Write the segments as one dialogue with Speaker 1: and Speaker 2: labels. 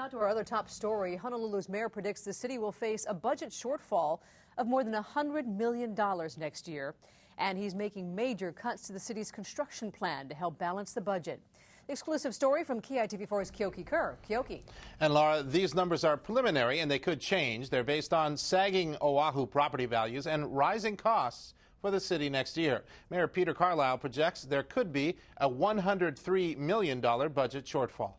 Speaker 1: Now to our other top story. Honolulu's mayor predicts the city will face a budget shortfall of more than $100 million next year. And he's making major cuts to the city's construction plan to help balance the budget. The exclusive story from KITV4's Keoki Kerr. Keoki.
Speaker 2: And Laura, these numbers are preliminary and they could change. They're based on sagging Oahu property values and rising costs for the city next year. Mayor Peter Carlisle projects there could be a $103 million budget shortfall.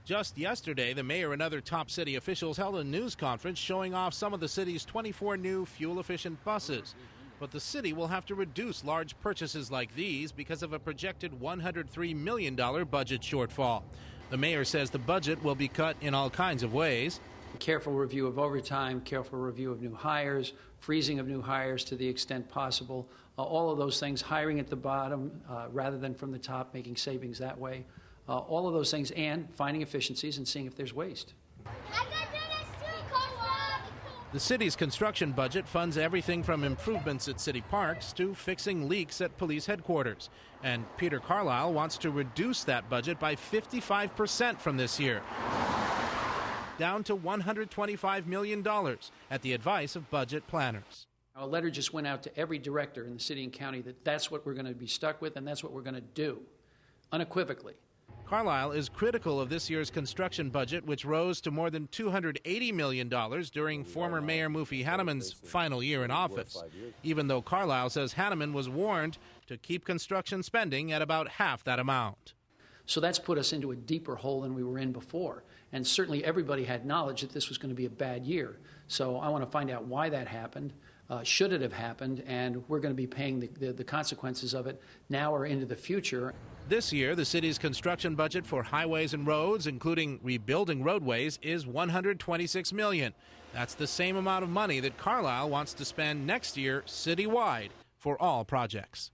Speaker 3: Just yesterday, the mayor and other top city officials held a news conference showing off some of the city's 24 new fuel-efficient buses. But the city will have to reduce large purchases like these because of a projected $103 million budget shortfall. The mayor says the budget will be cut in all kinds of ways.
Speaker 4: Careful review of overtime, careful review of new hires, freezing of new hires to the extent possible. All of those things, hiring at the bottom rather than from the top, making savings that way. All of those things, and finding efficiencies and seeing if there's waste.
Speaker 3: The city's construction budget funds everything from improvements at city parks to fixing leaks at police headquarters. And Peter Carlisle wants to reduce that budget by 55% from this year, down to $125 million at the advice of budget planners.
Speaker 4: A letter just went out to every director in the city and county that that's what we're going to be stuck with and that's what we're going to do, unequivocally.
Speaker 3: Carlisle is critical of this year's construction budget, which rose to more than $280 million during former Mayor Mufi Hanneman's final year in office, even though Carlisle says Hanneman was warned to keep construction spending at about half that amount.
Speaker 4: So that's put us into a deeper hole than we were in before. And certainly everybody had knowledge that this was going to be a bad year. So I want to find out why that happened. Should it have happened? And we're going to be paying the consequences of it now or into the future.
Speaker 3: This year, the city's construction budget for highways and roads, including rebuilding roadways, is $126 million. That's the same amount of money that Carlisle wants to spend next year citywide for all projects.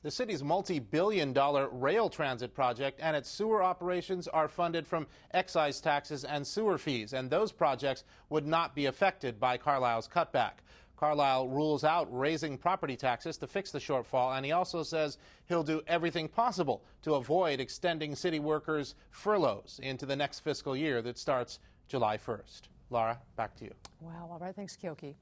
Speaker 2: The city's multi-billion-dollar rail transit project and its sewer operations are funded from excise taxes and sewer fees, and those projects would not be affected by Carlisle's cutback. Carlisle rules out raising property taxes to fix the shortfall, and he also says he'll do everything possible to avoid extending city workers' furloughs into the next fiscal year that starts July 1st. Laura, back to you.
Speaker 1: Wow. All right. Thanks, Keoki.